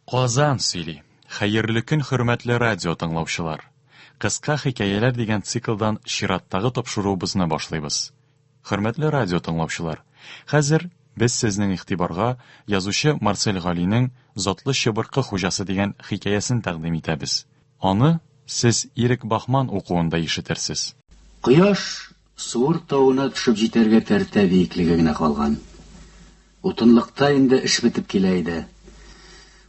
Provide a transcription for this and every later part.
Казан сөйли. Хәерле көн, хөрмәтле радио тыңлаучылар. Кыска хикәяләр дигән циклдан чираттагы тапшыруыбызны башлыйбыз. Хөрмәтле радио тыңлаучылар, хәзер без сезнең игътибарга язучы Марсель Галинең Затлы чыбыркы хуҗасы дигән хикәясен тәкъдим итәбез. Аны сез Ирек Бахман укуында ишетерсез. Кояш Суыр тауына төшеп җитәргә тәртә биеклеге генә калган. Утынлыкта инде эш бетеп килә иде.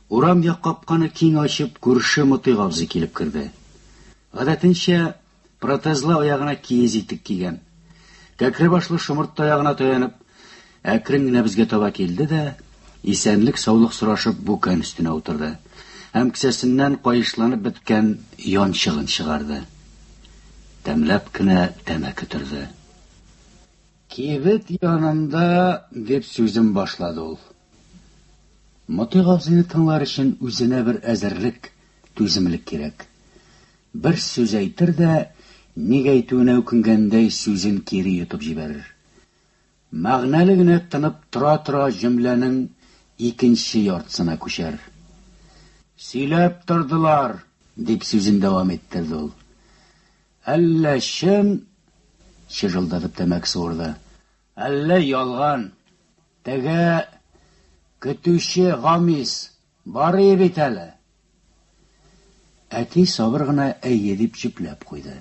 Урам як капканы киң ачып, күрше Мутый абзый килеп керде. Гадәтенчә, протезлы аягына киез итек кигән. Кәкре башлы шомырт таягына таянып, әкрен генә безгә таба килде дә, исәнлек саулык сорашып бүкән өстенә утырды. Һәм кесәсеннән кайышланып беткән янчыгын чыгарды. Тәмләп кенә тәмәке төрде. Кибет янында дип сүзен башлады ул. Мутый абзыйны тыңлар өчен үзенә бер әзерлек, түземлек кирәк. Бер сүз әйтер дә, ник әйтүенә үкенгәндәй сүзен кире йотып җибәрер. Мәгънәле генә тынып тора-тора җөмләнең икенче яртысына күчәр. Сөйләп тордылар, дип сүзен дәвам иттерде ул. Әллә чын, чыжылдатып тәмәке суырды. Әллә ялган. Теге көтүче Гамис барый бит әле. Әти сабыр гына әйе дип җөпләп куйды.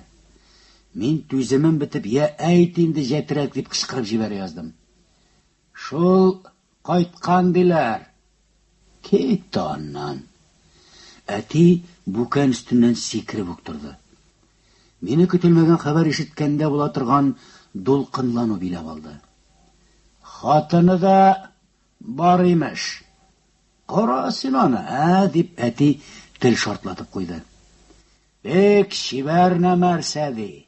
Мин түземем бетеп, я әйт инде җәтрәк дип кычкырып җибәрә яздым. Шул кайткан диләр. Кит аннан. Әти бүкән өстеннән сикереп үк торды. Мине көтелмәгән хәбәр ишеткәндә була торган дулкынлану биләп алды. Хатыны да бар имеш. Кара син аны, дип әти тел шартлатып куйды. Бек чибәр нәрсә ди.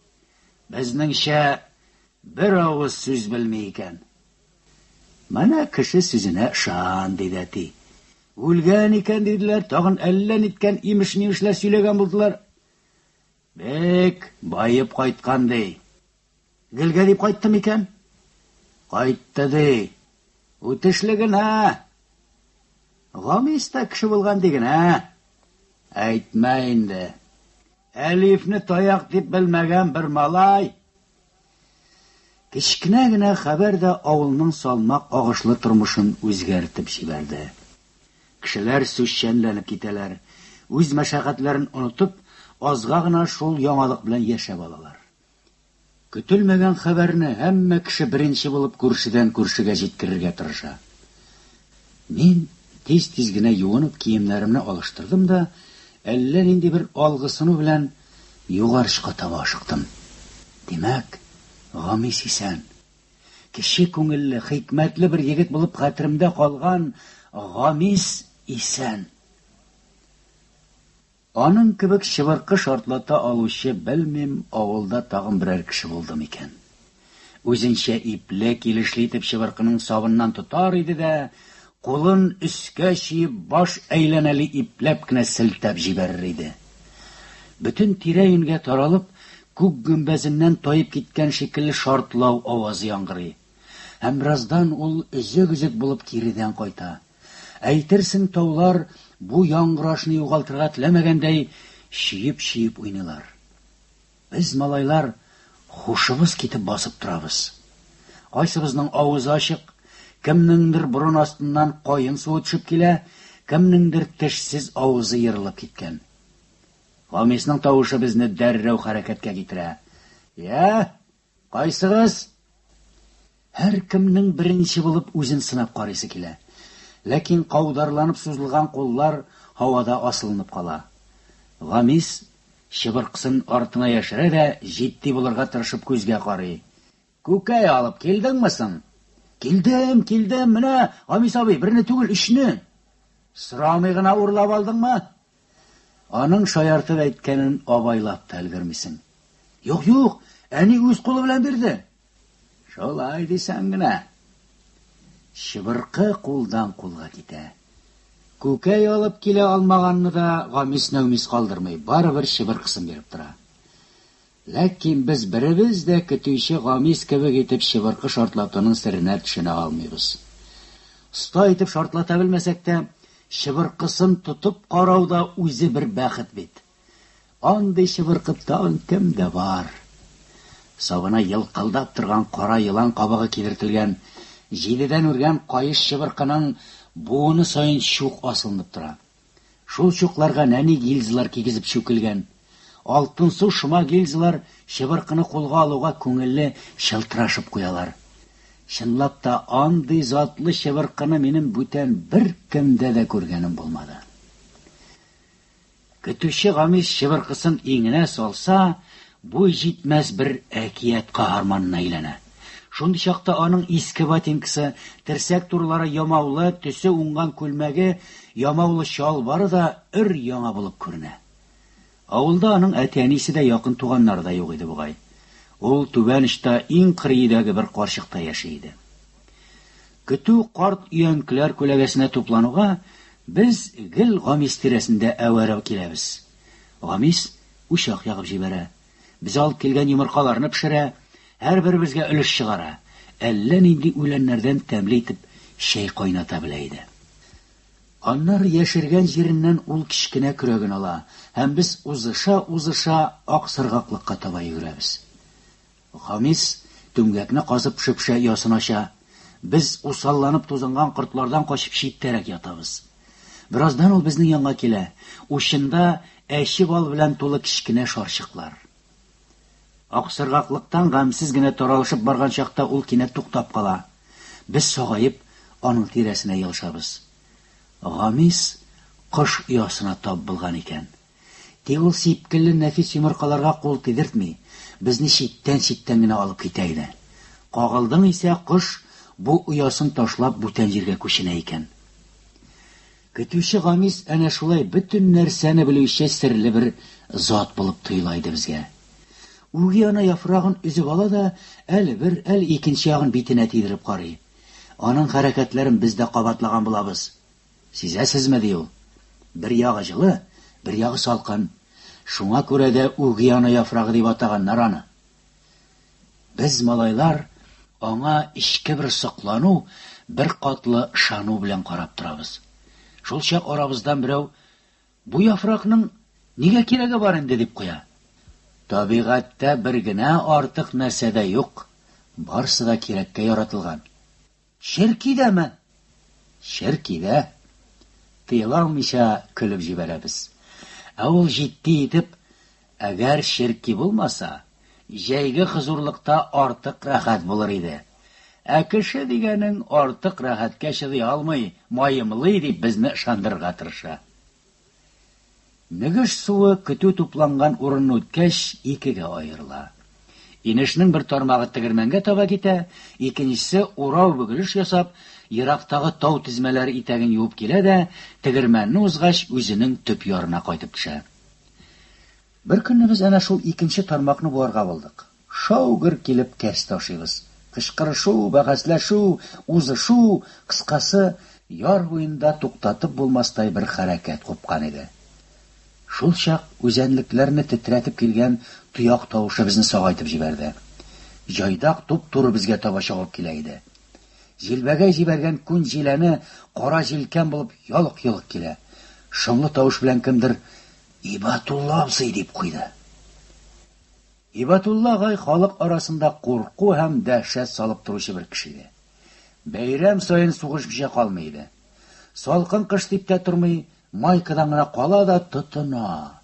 Безнеңчә бер авыз сүз белми икән. Менә кеше сүзенә ышан, диде әти. Үлгән икән диделәр, тагын әллә ниткән имеш-мимешләр сөйләгән булдылар. Бек байып кайткан ди. Гелгә дип кайттым икән? Кайтты ди. Үтешлеген, Гамис та кеше булган диген, Әйтмә инде. Әлифне таяк дип белмәгән бер малай. Кичкенә генә хәбәр дә авылның салмак агышлы тормышын үзгәртеп җибәрде. Кешеләр сүзчәнләнеп китәләр, үз мәшәкатьләрен онытып, азга гына шул яңалык белән яшәп алалар. Көтелмәгән хәбәрне һәммә кеше беренче булып күршедән күршегә җиткерергә тырыша. Мин тиз-тиз генә юынып киемнәремне алыштырдым да, әллә нинди бер алгысыну белән югарышка таба ашыктым. Димәк, Гамис исән. Кеше күңелле, хикмәтле бер егет булып хәтеремдә калган Гамис исән. Аның кебек чыбыркы шартлата алучы белмим, авылда тагын берәр кеше булдым икән. Үзенчә ипле килешле итеп чыбыркының сабыннан тотар иде дә, кулын өскә чиеп баш әйләнәле ипләп кенә селтәп җибәрер иде. Бөтен тирә-юньгә таралып, күк гөмбәзеннән таеп киткән шикелле шартлау авазы яңгырый. Һәм бераздан ул өзек-өзек булып киридән кайта. Әйтерсең, таулар бу яңгырашны югалтырга теләмәгәндәй чиеп-чиеп уйныйлар. Без, малайлар, хушыбыз китеп басып торабыз. Кайсыбызның авызы ачык, кемнеңдер борын астыннан кайын суы төшеп килә, кемнеңдер тешсез авызы ерылып киткән. Гамисның тавышы безне дәррәү хәрәкәткә китерә. Я, кайсыгыз? Һәр кемнең беренче булып үзен сынап карыйсы килә. Ләкин каударланып сузылган куллар һавада асылынып кала. Гамис чыбыркысын артына яшерә дә, җитди булырга тырышып күзгә карый. Күкәй алып килдеңме соң? Килдем, менә, Гамис абый, берне түгел, өчне. Сорамый гына урлап алдыңмы? Аның шаяртып әйткәнен абайлап та өлгермисең. Юк, әни үз кулы белән бирде. Шулай дисәң генә. Чыбыркы кулдан кулга китә. Күкәй алып килә алмаганны да Гамис-нәүмис калдырмый, барыбер чыбыркысын биреп тора. Ләкин без беребез дә көтүче Гамис кебек итеп чыбыркы шартлатуның серенә төшенә алмыйбыз. Оста итеп шартлата белмәсәк тә, Шыбыркысын тотып карауда үзе бер бәхет бит. Андый шыбыркып тагын кемдә бар? Сабына йылкылдап торган кара йылан кабыгы кидертелгән, җидедән үргән кайыш шыбыркының буыны сайын чук асылынып тора. Шул чукларга нәни гильзалар кигезеп чүкелгән. Алтын су шыма гильзалар шыбыркыны кулга алуга күңелле шылтырашып куялар. Чынлап та андый затлы шыбыркыны минем бүтән бер кемдә дә күргәнем булмады. Көтүче Гамис шыбыркысын иңенә салса, бу җитмәс бер әкият каһарманына әйләнә. Шундый чакта аның иске ботинкасы, терсәк турлары ямаулы, төсе уңган күлмәге, ямаулы чалбары да өр яңа булып күренә. Авылда аның әтәнисе дә якын туганнары да юк иде бугай. Ул түбәнештә иң кырыйдагы бер карчыкта яши иде. Көтү карт өянкеләр күләгәсенә туплануга без гел Гамис тирәсендә әвәрә киләбез. Гамис учак ягып җибәрә. Без алып килгән йомыркаларны пешерә, һәрберебезгә өлеш чыгара. Әллә нинди үләннәрдән тәмле итеп чәй кайната белә иде. Аннары яшергән җиреннән ул кичкенә көрәген ала, һәм без узыша аксыргаклыкка таба йөгерәбез. Гамис түмгәкне казып шөпшә ясын ача. Без усалланып тузынган кортлардан качып читтәрәк ятабыз. Бераздан ул безнең янга килә. Ушында әче бал белән тулы кичкенә шарчыклар. Аксыргаклыктан гамсыз генә таралышып барган чакта ул кинәт туктап кала. Без сагайып аның тирәсенә ялшабыз. Гамис кош оясына тап булган икән. Тик ул сипкелле нәфис йомыркаларга кул тидертми, безне читтән генә алып китә иде. Кагылдың исә кош бу оясын ташлап бүтән җиргә күченә икән. Көтүче Гамис әнә шулай бөтен нәрсәне белүче серле бер зат булып тоела иде безгә. Үги ана яфрагын үзеп ала да, әле бер, әле икенче ягын битенә тидереп карый. Аның хәрәкәтләрен без дә кабатлаган булабыз. Сизәсезме ди ул? Бер ягы җылы, бер ягы салкын. Шуңа күрә дә үги ана яфрагы дип атаганнар аны. Без малайлар аңа ичке бер соклану, бер катлы ышану белән карап торабыз. Шул чак арабыздан берәү: "Бу яфракның нигә кирәге бар инде?" дип куя. Табигатьтә бер генә артык нәрсә дә юк. Барсы да кирәккә яратылган. Ширкидәме? Ширкидә. Тыйламыйча көлеп җибәрәбез. Ә ул җитди итеп: "Әгәр ширки булмаса, җәйге хозурлыкта артык рәхәт булыр иде. Ә кеше дигәнең артык рәхәткә чыдый алмый, майымлый" дип безне ышандырырга тырыша. Мөгеш суы көтү тупланган урынны үткәч икегә аерыла. Инешнең бер тармагы тегермәнгә таба китә, икенчесе урау бөгелеш ясап, ерактагы тау тизмәләре итәген юып килә дә, тегермәнне узгач үзенең төп ярына кайтып төшә. Бер көнне без әнә шул икенче тармакны буарга булдык. Шаугыр килеп кәс ташыйбыз. Кычкырышу, бәхәсләшү, узышу, кыскасы яр буенда туктатып булмастай бер хәрәкәт купкан иде. Шул чак үзәнлекләрне тетрәтеп килгән туяк тавышы безне сагайтып җибәрде. Җайдак туп-туры безгә таба чыгып килә иде. Җилбәгә җибәргән күн җиләне кара җилкән булып ялык-йолык килә. Шомлы тавыш белән кемдер "Ибатулла абзый" дип куйды. Ибатулла гай халык арасында курку һәм дәһшәт салып торучы бер кеше иде. Бәйрәм саен сугышмыйча калмый иде. Салкын кыш дип тә тормый, майкадан гына кала да тотына.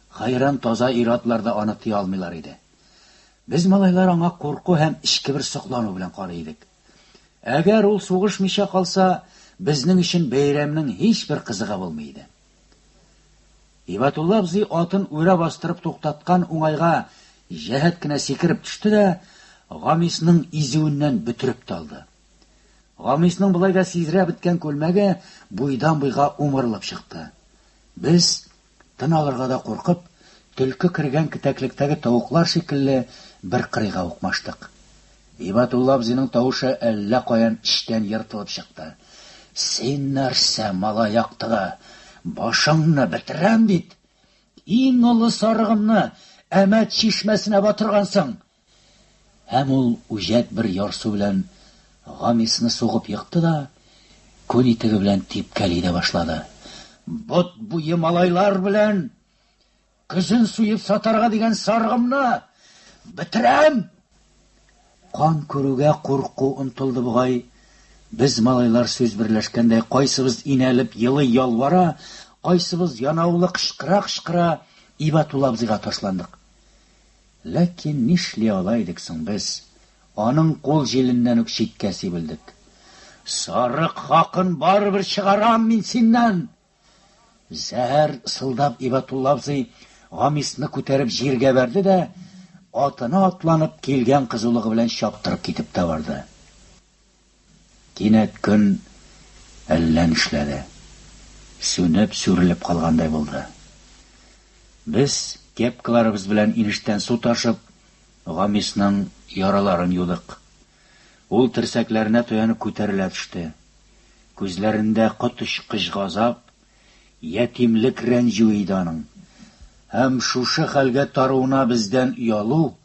Хайран таза иратларда аны тыя алмыйлар иде. Без малайлар аңа курку һәм ичке бер соклану белән карый идек. Әгәр ул сугышмыйча калса, безнең өчен бәйрәмнең һичбер кызыгы булмый иде. Ибатулла абзый атын үрә бастырып туктаткан уңайга җәһәт кенә сикереп төште дә, Гамисның изүеннән бөтереп талды. Гамисның булай да сизрә биткән күлмәге буйдан-буйга умырылып чыкты. Без тын алырга да куркып, төлке кергән китәклектәге тавыклар шикелле бер кырыйга укмаштык. Ибатулла абзыйның тавышы әллә каян иштән йыртылып чыкты. "Син нәрсә, малай яктыгы? Башыңны бетерәм бит. Иң олы сарыгымны Әмәт чишмәсенә батыргансың." Һәм ул үҗәт бер ярсу белән Гамисны сугып йыкты да, күн итеге белән типкәли дә башлады. Бот буе малайлар белән көзен суеп сатарга дигән саргымны бетерәм. Кан күрүгә курку онтылды бугай. Без малайлар сүз берләшкәндә кайсыбыз инәлеп йылы ялвара, кайсыбыз янаулы кычкыра-кычкыра Ибатулла абзыйга ташландык. Ләкин нишли алайдык соң без? Аның кул җиленнән үк читкә сибелдек. Сарык хакын барыбер чыгарам мин синнән. Зәһәр сылдап Ибатулла абзый Гамисны күтәреп җиргә бәрде дә, атына атланып килгән кызулыгы белән чаптырып китеп тә барды. Кинәт көн әллә нишләде. Сүнеп, сүрелеп калгандай булды. Без кепкаларыбыз белән инештән су ташып, Гамисның яраларын юдык. Ул терсәкләренә таянып күтәрелә төште. Күзләрендә коточкыч газап, ятимлек рәнҗү иде аның. Һәм шушы хәлгә таруына бездән уялу,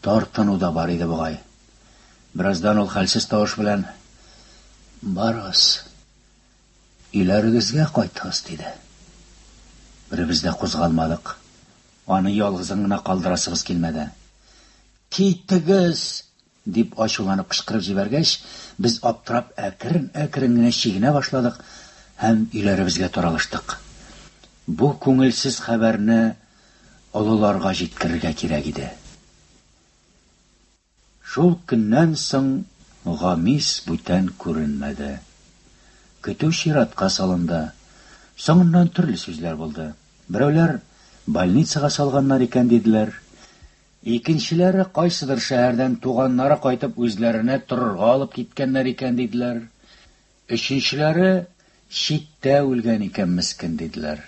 тартыну да бар иде бугай. Бераздан ул хәлсез тавыш белән: "Барыгыз, өйләрегезгә кайтыгыз", диде. Беребез дә кузгалмадык. Аны ялгызын гына калдырасыбыз килмәде. "Китегез!" дип ачуланып кычкырып җибәргәч, без аптырап әкрен генә чигенә башладык һәм өйләребезгә таралыштык. Бу күңелсез хәбәрне олыларга җиткерергә кирәк иде. Шул көннән соң Гамис бүтән күренмәде. Көтү чиратка салынды. Соңыннан төрле сүзләр булды. Берәүләр больницага салганнар икән диделәр. Икенчеләре кайсыдыр шәһәрдән туганнары кайтып үзләренә торырга алып киткәннәр икән диделәр. Өченчеләре читтә үлгән икән мескен диделәр.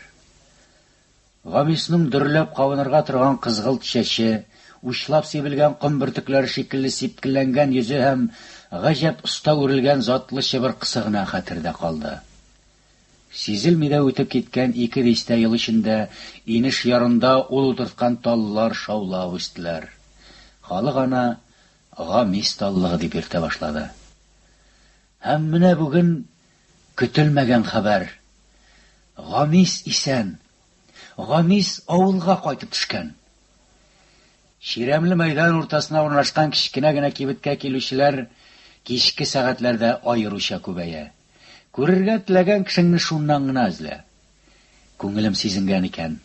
Гамисның дөрләп кабынырга торган кызгылт чәче, учлап сибелгән ком бөртекләре шикелле сипкелләнгән йөзе һәм гаҗәп оста үрелгән затлы чыбыркысы гына хәтердә калды. Сизелми дә үтеп киткән 2 дистә ел эчендә инеш ярында ул утырткан таллар шаулап үстеләр. Халык аны Гамис таллыгы дип йөртә башлады. Һәм менә бүген көтелмәгән хәбәр. Гамис исән. Гамис авылга кайтып төшкән. Ширамлы мәйдан уртасына урнашкан кичкенә генә кибеткә килүчеләр кичке сәгатьләрдә аеруча күбәя. Күрергә теләгән кешеңне шуннан гына эзлә. Күңелем сизенгән икән.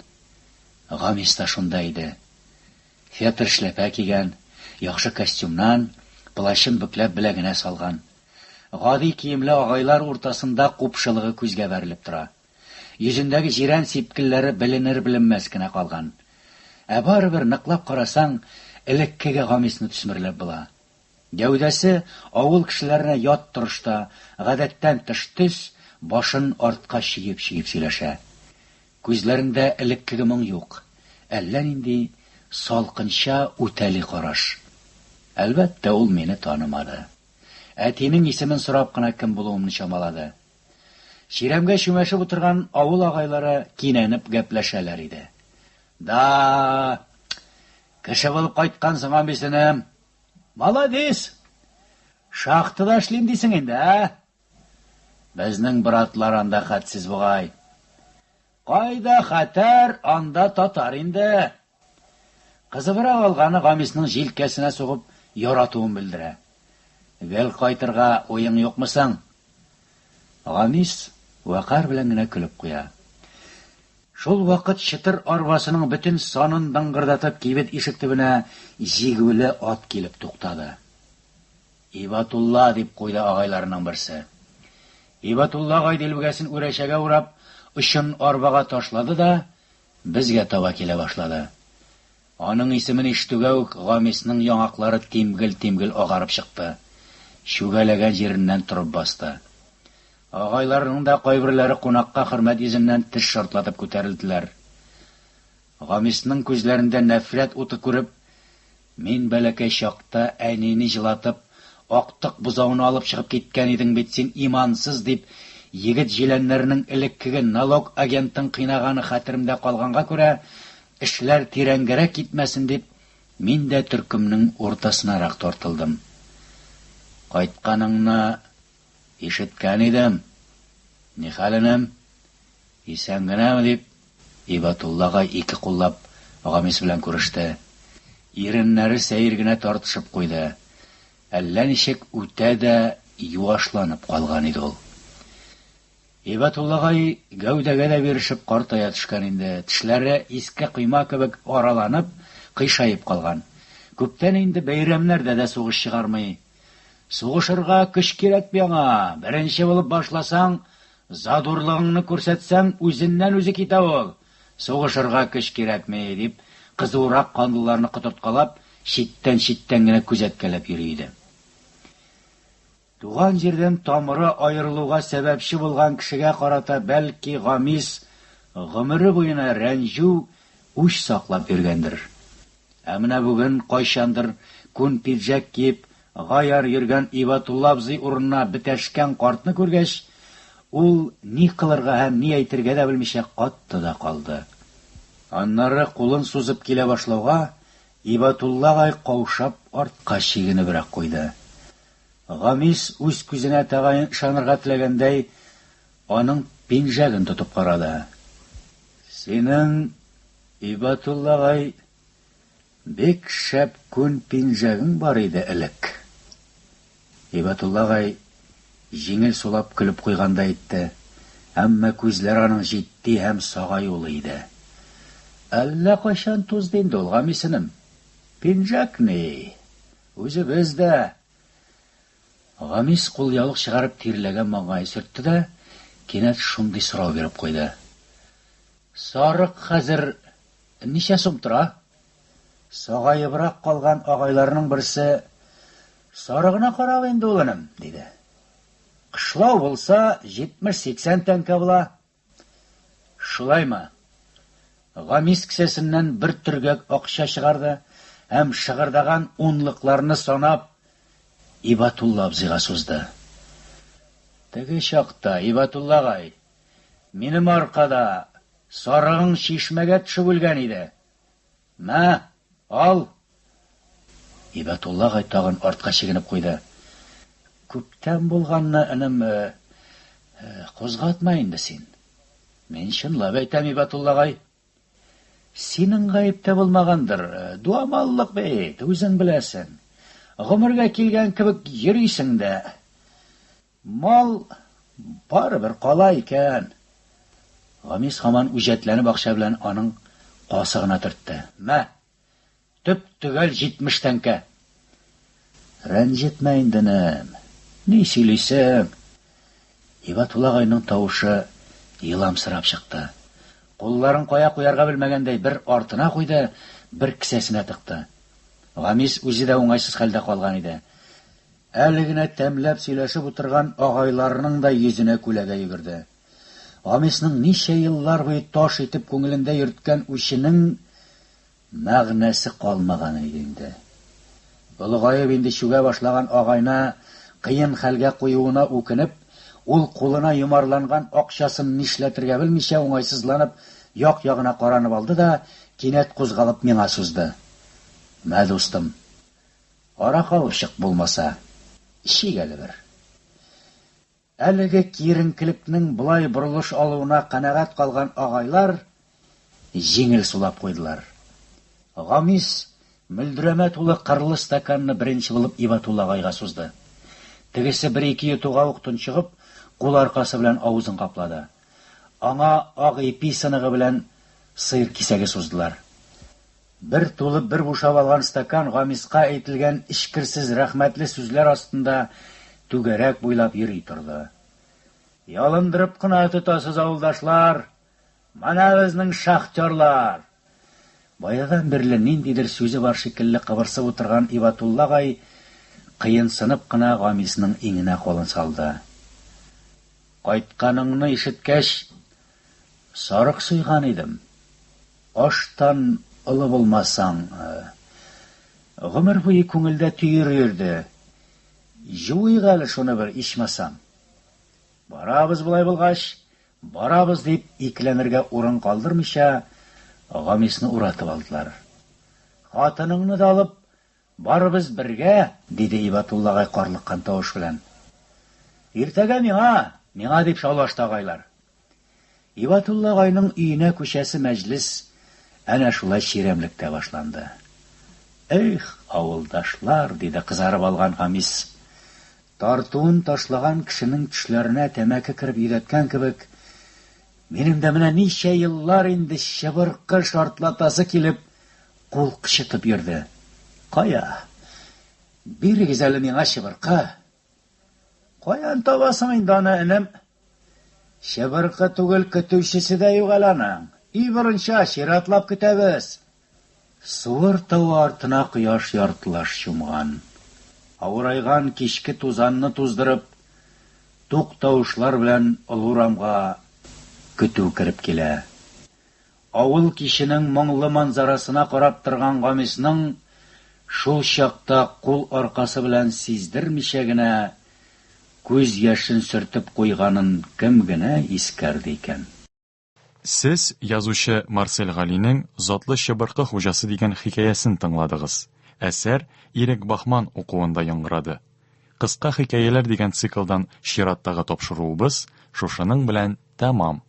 Гамис та шунда иде. Фетр эшләпә кигән, яхшы костюмнан, плащын бүкләп беләгенә салган. Гади киемле агайлар уртасында купшылыгы күзгә бәрелеп тора. Йөзендәге җирән сипкелләре беленер-беленмәс кенә калган. Барыбер ныклап карасаң, элеккеге Гамисны төсмерләп була. Гәүдәсе авыл кешеләренә ят торышта, гадәттән тыш төс, башын артка чигеп-чигеп сөйләшә. Күзләрендә элеккеге моң юк. Әллә нинди салкынча үтәли караш. Әлбәттә, ул мине танымады. Әтинең исемен сорап кына кем булуымны чамалады. Ширамгә чүмәшеп утырган авыл агайлары кинәнеп гәпләшәләр иде. "Да, кеше булып кайткансың, Гамисенем. Молодец! Шахтада эшлим дисең инде, ә? Безнең братлар анда хәтсез бугай. Кайда хәтәр, анда татар инде." Кызыбырак алганы Гамисның җилкәсенә сугып яратуын белдерә. "Гел кайтырга уең юкмы соң?" Гамис вакар белән генә көлеп куя. Шул вакыт чытыр арбасының бөтен санын дыңгырдатып кибет ишек төбенә җигүле ат килеп туктады. "Ибатулла" дип куйды агайларының берсе. Ибатулла агай дилбегәсен үрәчәгә урап, өчен арбага ташлады да безгә таба килә башлады. Аның исемен ишетүгә үк Гамисның яңаклары тимгел-тимгел агарып чыкты. Шүгәләгән җиреннән торып басты. Агайларның да кайберләре кунакка хөрмәт йөзеннән теш шартлатып күтәрелделәр. Гамисның күзләрендә нәфрәт уты күреп, "Мин бәләкәй чакта әнине җылатып, актык бузауны алып чыгып киткән идең бит син, имансыз", дип егет җиләннәренең элеккеге налог агентын кыйнаганы хәтеремдә калганга күрә, эшләр тирәнгәрәк китмәсен дип, мин дә төркемнең уртасынарак тартылдым. "Кайтканыңны ишеткән идем", Ни хәленем? Исән генәме дип, Ибатуллага ике куллап Гамис белән күреште. Иреннәре сәер генә тартышып куйды. Әллә ничек үтә дә юашланып калган иде ул. Ибатуллага гәүдәгә дә бирешеп картая төшкән инде. Тешләре иске койма кебек араланып, кыйшаеп калган. Күптән инде бәйрәмнәрдә дә сугыш чыгармый. Сугышырга көч кирәк яңа. Беренче булып башласаң, задурлыгыңны күрсәтсәң, үзеннән үзе китә ул. Сугышырга көч кирәкме, дип, кызурак канлыларны котырткалап, читтән генә күзәткәләп йөри иде. Туган җирдән тамыры аерылуга сәбәпче булган кешегә карата бәлки Гамис гомере буена рәнҗү, үч саклап йөргәндер. Ә менә бүген кайчандыр күн пиджак киеп, гаяр йөргән Ибатулла абзый урынына бетәшкән картны күргәч, ул ни кылырга һәм ни әйтергә дә белмичә катты да калды. Аннары кулын сузып килә башлауга, Ибатулла каушап артка чигенебрәк куйды. Гамис үз күзенә тагын ышанырга теләгәндәй, аның пинжагын тотып карады. Синең, Ибатулла, бик шәп күн пинжагың бар иде элек. Ибатулла җиңел сулап көлеп куйганда әйтте, әмма күзләр аның җитди һәм сагаюлы иде. Әллә кайчан тузды инде ул Гамисенем? Пинжак ни? Үзебез дә. Гамис кулъялык чыгарып тирләгән маңгай сөртте дә, кинәт шундый сорау биреп куйды. Сарык хәзер ничә сум тора? Сагайыбрак калган агайларның берсе, сарыгына карап инде улым, диде. Кышлау булса 70-80 тәңкә була. Шулаймы? Гамис кесәсеннән бер төргәк акча чыгарды һәм шыгырдаган унлыкларны санап Ибатулла абзыйга сузды. Теге чакта, Ибатулла, минем аркада сарыгың чишмәгә төшеп үлгән иде. Мә, ал. Ибатулла тагын артка чигенеп куйды. Күптән булганны инем, кузгатма инде син. Мин чынлап әйтәм, Ибатулла, синең гаептә булмагандыр. Дуамаллык бит, үзең беләсең. Гомергә килгән кебек йөрисең дә. Мал барыбер кала икән. Гамис һаман үҗәтләнеп акча белән аның касыгына төртте. Мә, төп төгәл 70 тәңкә. Рәнҗетмә инде, ни сөйлисең? Ибатуллагайның тавышы иламсырап чыкты. Кулларын кая куярга белмәгәндәй бер артына куйды, бер кесәсенә тыкты. Гамис үзе дә уңайсыз хәлдә калган иде. Әле генә тәмләп сөйләшеп утырган агайларының да йөзенә күләгә йөгерде. Гамисның ничә еллар буе таш итеп күңелендә йөрткән үченең мәгънәсе калмаган иде инде. Олыгаеп инде чүгә башлаган агайна кыен хәлгә куюына үкенеп, ул кулына йомарланган акчасын нишләтергә белмичә уңайсызланып, як-ягына каранып алды да, кинәт кузгалып миңа сузды. Мә, дустым, ара калышык булмаса, ишик әле бер. Әлеге киеренкелекнең булай борылыш алуына канәгать калган агайлар җиңел сулап куйдылар. Гамис мөлдерәмә тулы кырлы стаканны беренче булып Ибатуллагайга сузды. Тегесе бер-ике йотуга ук тончыгып, кул аркасы белән авызын каплады. Аңа ак ипи сыныгы белән сыйыр кисәге суздылар. Бер тулып, бер бушап алган стакан Гамиска әйтелгән ишкерсез рәхмәтле сүзләр астында түгәрәк буйлап йөри торды. Ялындырып кына тотасыз авылдашлар, мана безнең шахтёрлар. Баядан бирле ниндидер сүзе бар шикелле кыбырсып утырган Ибатуллагай кыенсынып кына Гамисның иңенә колын салды. Кайтканыңны ишеткәч, сарык суйган идем. Аштан олы булмасаң, гомер буе күңелдә түйер йөрде. Җуйг әле шуны бер ичмасам. Барабыз булай булгач, барабыз дип икеләнергә урын калдырмыйча, Гамисны уратып алдылар. Хатыныңны да алып, барыбыз бергә, диде Ибатуллагай карлыккан тавыш белән. Иртәгә миңа Миңа дип шаулашты агайлар. Ибатулла агайның өенә күчәсе мәҗлес әнә шулай чирәмлектә башланды. Эх, авылдашлар, диде кызарып алган Хамис. Тартуын ташлаган кешенең төшләренә тәмәке киреп йөдәткән кебек, минем дә менә ничә еллар инде чыбыркы шартлатасы килеп, кул кычытып йөрде. Кая? Бирегез әле миңа чыбыркы. Каян табасың инде аны, энем? Чыбыркы түгел, көтүчесе дә юк әле аның. И борынча чиратлап көтәбез. Суыр тау артына кояш яртылаш чумган. Авырайган кичке тузанны туздырып, тук тавышлар белән олурамга көтү кирип килә. Авыл кишенең моңлы манзарасына карап торган Гамисның шул чакта кул аркасы белән сиздермичә генә күз яшен сөртеп куйганын кем генә искәрде икән. Сез язучы Марсель Галинең Затлы чыбыркы хуҗасы дигән хикәясен тыңладыгыз. Әсәр Ирек Бахман укуында яңгырады. Кыска хикәяләр дигән циклдан чираттагы тапшыруыбыз шушының белән тәмам.